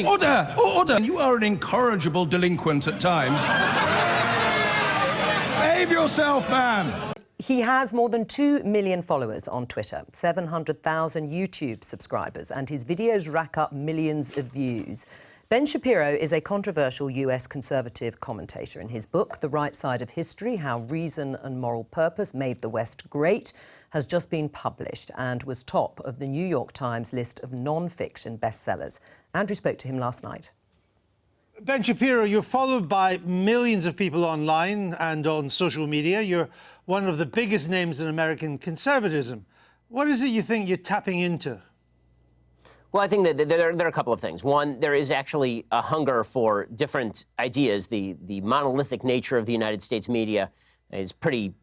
Order! Order! You are an incorrigible delinquent at times. Behave yourself, man! He has more than 2 million followers on Twitter, 700,000 YouTube subscribers, and his videos rack up millions of views. Ben Shapiro is a controversial US conservative commentator. In his book, The Right Side of History, How Reason and Moral Purpose Made the West Great, has just been published and was top of the New York Times list of non-fiction bestsellers. Andrew spoke to him last night. Ben Shapiro, you're followed by millions of people online and on social media. You're one of the biggest names in American conservatism. What is it you think you're tapping into? Well, I think that there are a couple of things. One, there is actually a hunger for different ideas. The monolithic nature of the United States media is pretty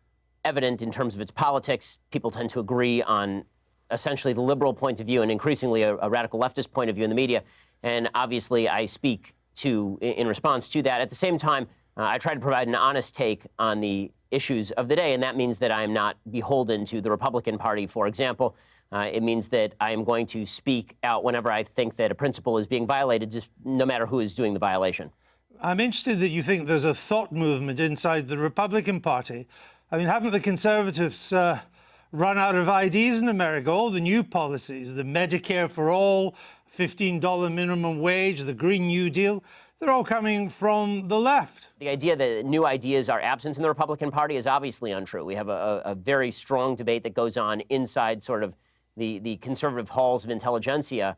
evident in terms of its politics. People tend to agree on essentially the liberal point of view and increasingly a radical leftist point of view in the media. And obviously, I speak in response to that. At the same time, I try to provide an honest take on the issues of the day, and that means that I am not beholden to the Republican Party, for example. It means that I am going to speak out whenever I think that a principle is being violated, just no matter who is doing the violation. I'm interested that you think there's a thought movement inside the Republican Party. I mean, haven't the Conservatives run out of ideas in America? All the new policies, the Medicare for all, $15 minimum wage, the Green New Deal, they're all coming from the left. The idea that new ideas are absent in the Republican Party is obviously untrue. We have a very strong debate that goes on inside sort of the conservative halls of intelligentsia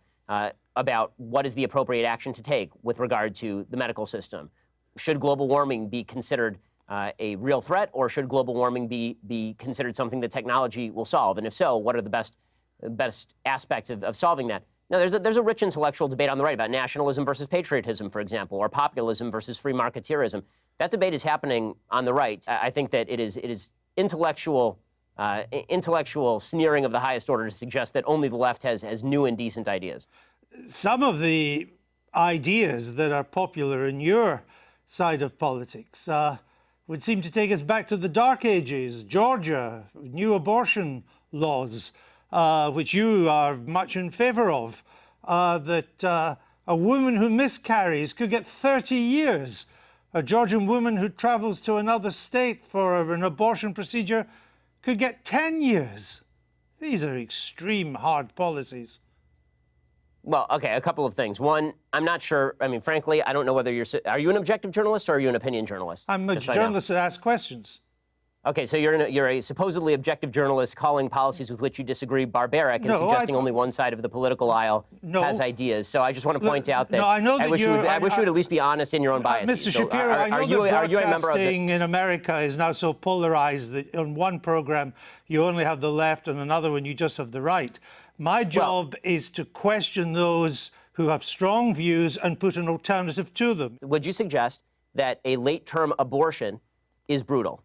about what is the appropriate action to take with regard to the medical system. Should global warming be considered a real threat, or should global warming be considered something that technology will solve? And if so, what are the best aspects of solving that? Now, there's a rich intellectual debate on the right about nationalism versus patriotism, for example, or populism versus free marketeerism. That debate is happening on the right. I think that it is intellectual sneering of the highest order to suggest that only the left has new and decent ideas. Some of the ideas that are popular in your side of politics would seem to take us back to the Dark Ages. Georgia, new abortion laws, which you are much in favor of, that a woman who miscarries could get 30 years. A Georgian woman who travels to another state for an abortion procedure could get 10 years. These are extreme, hard policies. Well, okay, a couple of things. One, I'm not sure. I mean, frankly, I don't know whether are you an objective journalist or are you an opinion journalist? I'm a journalist that asks questions. Okay, so you're a supposedly objective journalist calling policies with which you disagree barbaric and suggesting only one side of the political aisle has ideas. So I just want to point out that I wish you would at least be honest in your own biases. Mr. Shapiro, I know that broadcasting in America is now so polarized that on one program you only have the left and another one you just have the right. My job is to question those who have strong views and put an alternative to them. Would you suggest that a late-term abortion is brutal?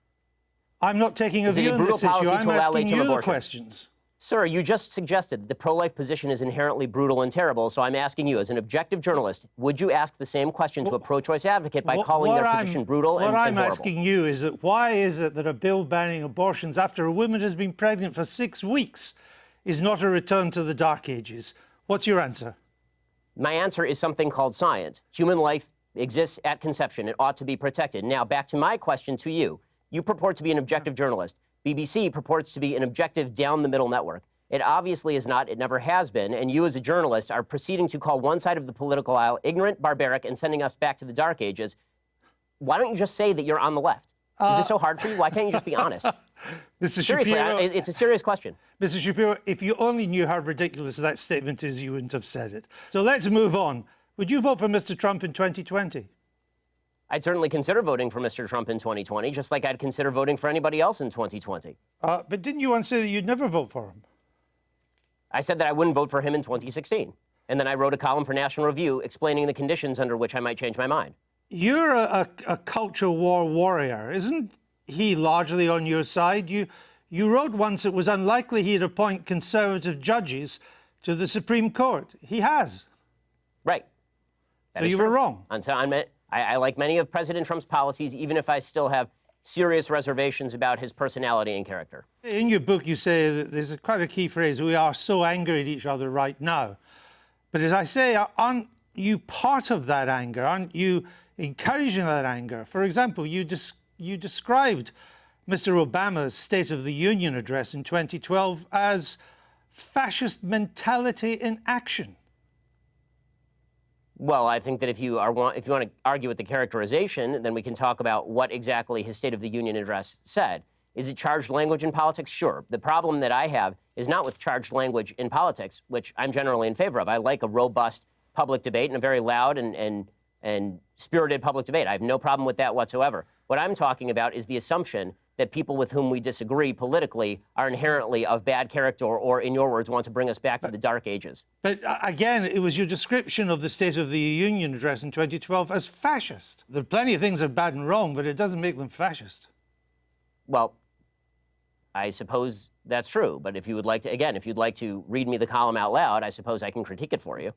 I'm not taking a view on this issue. I'm asking you the questions. Sir, you just suggested that the pro-life position is inherently brutal and terrible, so I'm asking you, as an objective journalist, would you ask the same question to a pro-choice advocate by calling their position brutal and horrible? What I'm asking you is that why is it that a bill banning abortions after a woman has been pregnant for 6 weeks is not a return to the Dark Ages? What's your answer? My answer is something called science. Human life exists at conception. It ought to be protected. Now, back to my question to you. You purport to be an objective journalist. BBC purports to be an objective down-the-middle network. It obviously is not. It never has been. And you, as a journalist, are proceeding to call one side of the political aisle ignorant, barbaric, and sending us back to the Dark Ages. Why don't you just say that you're on the left? Is this so hard for you? Why can't you just be honest? Mr. Seriously, Shapiro, it's a serious question. Mr. Shapiro, if you only knew how ridiculous that statement is, you wouldn't have said it. So let's move on. Would you vote for Mr. Trump in 2020? I'd certainly consider voting for Mr. Trump in 2020, just like I'd consider voting for anybody else in 2020. But didn't you once say that you'd never vote for him? I said that I wouldn't vote for him in 2016. And then I wrote a column for National Review explaining the conditions under which I might change my mind. You're a culture war warrior. Isn't he largely on your side? You wrote once it was unlikely he'd appoint conservative judges to the Supreme Court. He has. Right. So you were wrong. And so I like many of President Trump's policies, even if I still have serious reservations about his personality and character. In your book, you say that there's quite a key phrase, we are so angry at each other right now. But as I say, aren't you part of that anger? Aren't you encouraging that anger? For example, you described Mr. Obama's State of the Union address in 2012 as fascist mentality in action. Well, I think that if you want to argue with the characterization, then we can talk about what exactly his State of the Union address said. Is it charged language in politics? Sure. The problem that I have is not with charged language in politics, which I'm generally in favor of. I like a robust public debate and a very loud and spirited public debate. I have no problem with that whatsoever. What I'm talking about is the assumption that people with whom we disagree politically are inherently of bad character or, in your words, want to bring us back to the Dark Ages. But again, it was your description of the State of the Union address in 2012 as fascist. There are plenty of things that are bad and wrong, but it doesn't make them fascist. Well, I suppose that's true. But if you would like to, again, if you'd like to read me the column out loud, I suppose I can critique it for you.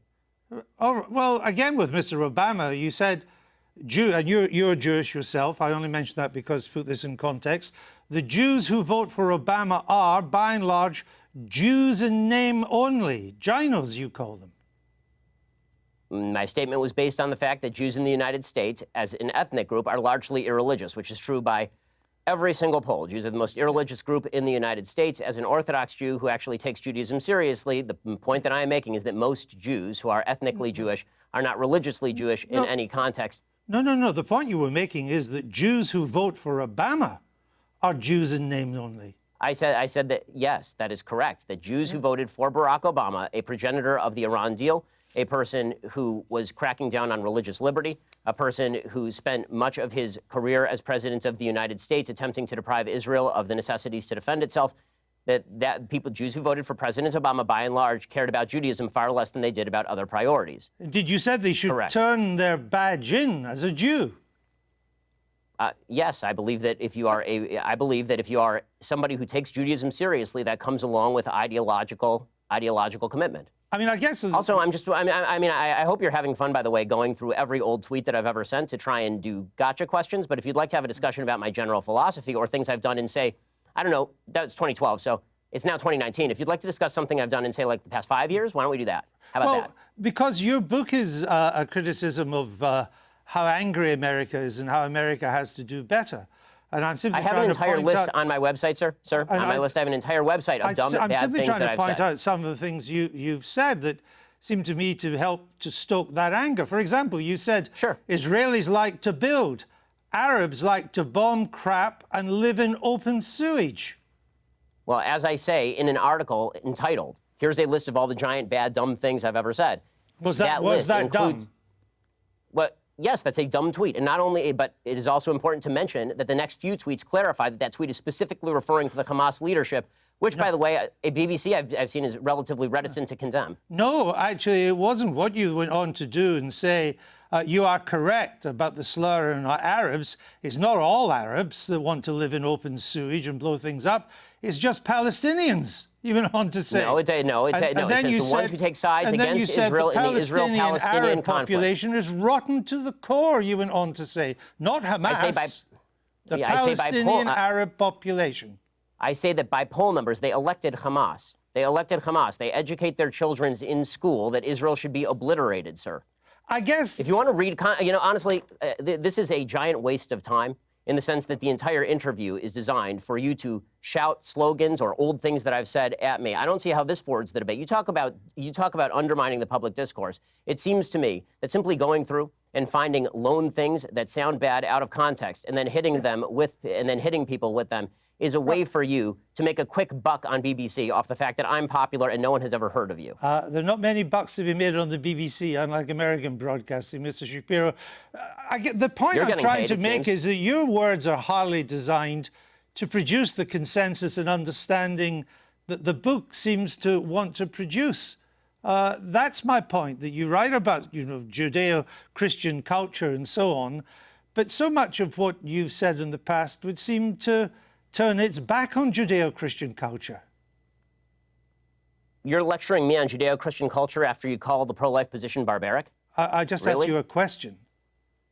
Oh, well, again, with Mr. Obama, you said, and you're Jewish yourself. I only mention that because, to put this in context, the Jews who vote for Obama are, by and large, Jews in name only. Ginos, you call them. My statement was based on the fact that Jews in the United States, as an ethnic group, are largely irreligious, which is true by every single poll. Jews are the most irreligious group in the United States. As an Orthodox Jew who actually takes Judaism seriously, the point that I am making is that most Jews who are ethnically Jewish are not religiously Jewish in any context. No. The point you were making is that Jews who vote for Obama are Jews in name only. I said that, yes, that is correct, that Jews who voted for Barack Obama, a progenitor of the Iran deal, a person who was cracking down on religious liberty, a person who spent much of his career as president of the United States attempting to deprive Israel of the necessities to defend itself, that people, Jews who voted for President Obama, by and large, cared about Judaism far less than they did about other priorities. Did you say they should turn their badge in as a Jew? Yes, I believe that if you are somebody who takes Judaism seriously, that comes along with ideological commitment. I mean, I guess. Also, I hope you're having fun, by the way, going through every old tweet that I've ever sent to try and do gotcha questions. But if you'd like to have a discussion about my general philosophy or things I've done in, say, I don't know, that's 2012, so it's now 2019. If you'd like to discuss something I've done in, say, like the past 5 years, why don't we do that? How about that? Because your book is a criticism of how angry America is and how America has to do better. And I'm simply I have an entire list on my website, sir. On my list, I have an entire website of dumb, bad things that I've said. I'm simply trying to point out some of the things you've said that seem to me to help to stoke that anger. For example, you said Israelis like to build, Arabs like to bomb crap and live in open sewage. Well, as I say in an article entitled, here's a list of all the giant, bad, dumb things I've ever said. Was that dumb? Yes, that's a dumb tweet. And not only, but it is also important to mention that the next few tweets clarify that that tweet is specifically referring to the Hamas leadership, which, by the way, a BBC I've seen is relatively reticent to condemn. No, actually, it wasn't. What you went on to do and say, you are correct about the slur on Arabs. It's not all Arabs that want to live in open sewage and blow things up. It's just Palestinians, you went on to say. It says the ones who take sides against Israel in the Israel-Palestinian conflict. Population is rotten to the core, you went on to say. Not Hamas, the Palestinian Arab population. I say that by poll numbers, they elected Hamas. They elected Hamas. They educate their children in school that Israel should be obliterated, sir. I guess. If you want to read, honestly, this is a giant waste of time in the sense that the entire interview is designed for you to shout slogans or old things that I've said at me. I don't see how this forwards the debate. You talk about undermining the public discourse. It seems to me that simply going through and finding lone things that sound bad out of context and then hitting people with them is a way for you to make a quick buck on BBC off the fact that I'm popular and no one has ever heard of you. There are not many bucks to be made on the BBC, unlike American broadcasting, Mr. Shapiro. The point I'm trying to make is that your words are hardly designed to produce the consensus and understanding that the book seems to want to produce. That's my point, that you write about, Judeo-Christian culture and so on, but so much of what you've said in the past would seem to turn its back on Judeo-Christian culture. You're lecturing me on Judeo-Christian culture after you call the pro-life position barbaric? I just asked you a question.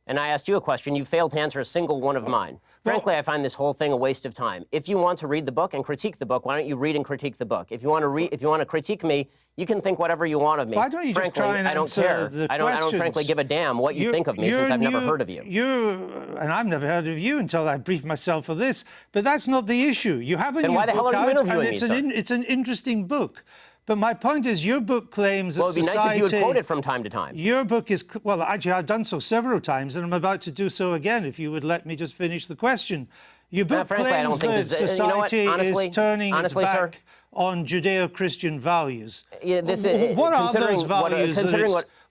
and I asked you a question. You failed to answer a single one of mine. Frankly, I find this whole thing a waste of time. If you want to read the book and critique the book, why don't you read and critique the book? If you want to critique me, you can think whatever you want of me. Why don't you frankly, just try and I don't answer care. the I don't questions? frankly give a damn what you think of me since I've never heard of you. And I've never heard of you until I briefed myself for this. But that's not the issue. You have a Then new why the hell book are you out, interviewing and me, sir? it's an interesting book. But my point is, your book claims that society... Well, it'd be nice if you would quote it from time to time. Your book is... Well, actually, I've done so several times, and I'm about to do so again, if you would let me just finish the question. Your book frankly, I don't think claims that society is turning its back on Judeo-Christian values. Yeah, what are those values?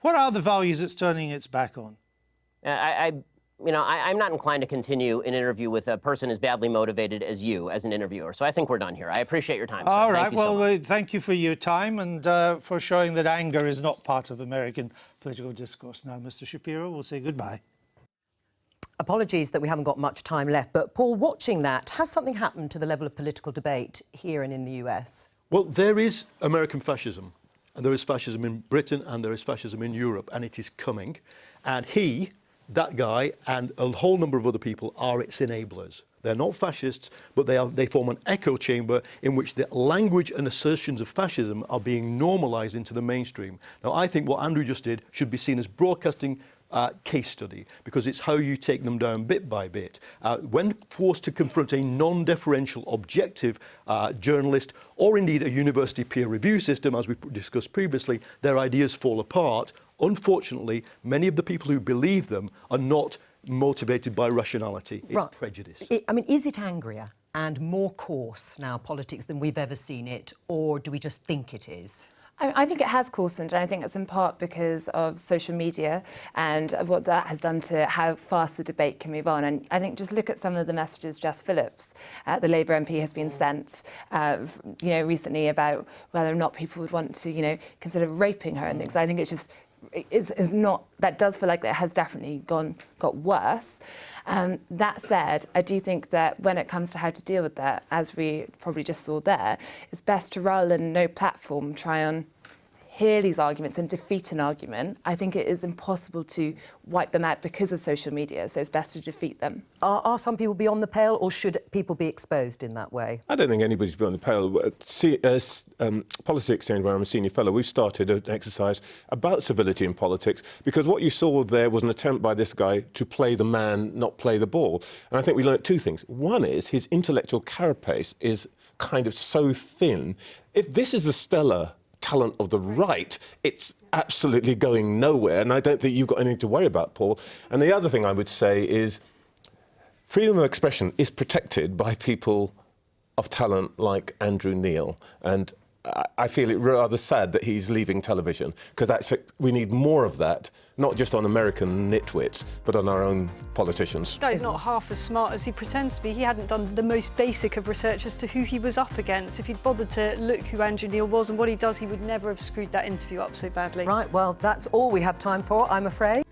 What are the values it's turning its back on? I'm not inclined to continue an interview with a person as badly motivated as you as an interviewer. So I think we're done here. I appreciate your time, sir. All right. Thank you so much. Thank you for your time and for showing that anger is not part of American political discourse. Now, Mr. Shapiro, we'll say goodbye. Apologies that we haven't got much time left, but Paul, watching that, has something happened to the level of political debate here and in the US? Well, there is American fascism, and there is fascism in Britain, and there is fascism in Europe, and it is coming. And that guy, and a whole number of other people are its enablers. They're not fascists, but they form an echo chamber in which the language and assertions of fascism are being normalised into the mainstream. Now, I think what Andrew just did should be seen as broadcasting case study, because it's how you take them down bit by bit. When forced to confront a non-deferential, objective journalist, or indeed a university peer review system, as we discussed previously, their ideas fall apart. Unfortunately, many of the people who believe them are not motivated by rationality. It's prejudice. Is it angrier and more coarse now, politics, than we've ever seen it, or do we just think it is? I think it has coarsened, and I think it's in part because of social media and what that has done to how fast the debate can move on. And I think just look at some of the messages Jess Phillips, the Labour MP, has been sent, recently about whether or not people would want to, consider raping her and things. I think it's just is not, that does feel like it has definitely got worse. That said, I do think that when it comes to how to deal with that, as we probably just saw there, it's best to, rather than no platform, try and hear these arguments and defeat an argument. I think it is impossible to wipe them out because of social media, so it's best to defeat them. Are some people beyond the pale, or should people be exposed in that way? I don't think anybody's beyond the pale. Policy Exchange, where I'm a senior fellow, we've started an exercise about civility in politics, because what you saw there was an attempt by this guy to play the man, not play the ball. And I think we learnt two things. One is his intellectual carapace is kind of so thin. If this is the stellar talent of the right, it's absolutely going nowhere, and I don't think you've got anything to worry about, Paul. And the other thing I would say is freedom of expression is protected by people of talent like Andrew Neil, and I feel it rather sad that he's leaving television, because we need more of that, not just on American nitwits, but on our own politicians. The guy's not half as smart as he pretends to be. He hadn't done the most basic of research as to who he was up against. If he'd bothered to look who Andrew Neil was and what he does, he would never have screwed that interview up so badly. Right, well, that's all we have time for, I'm afraid.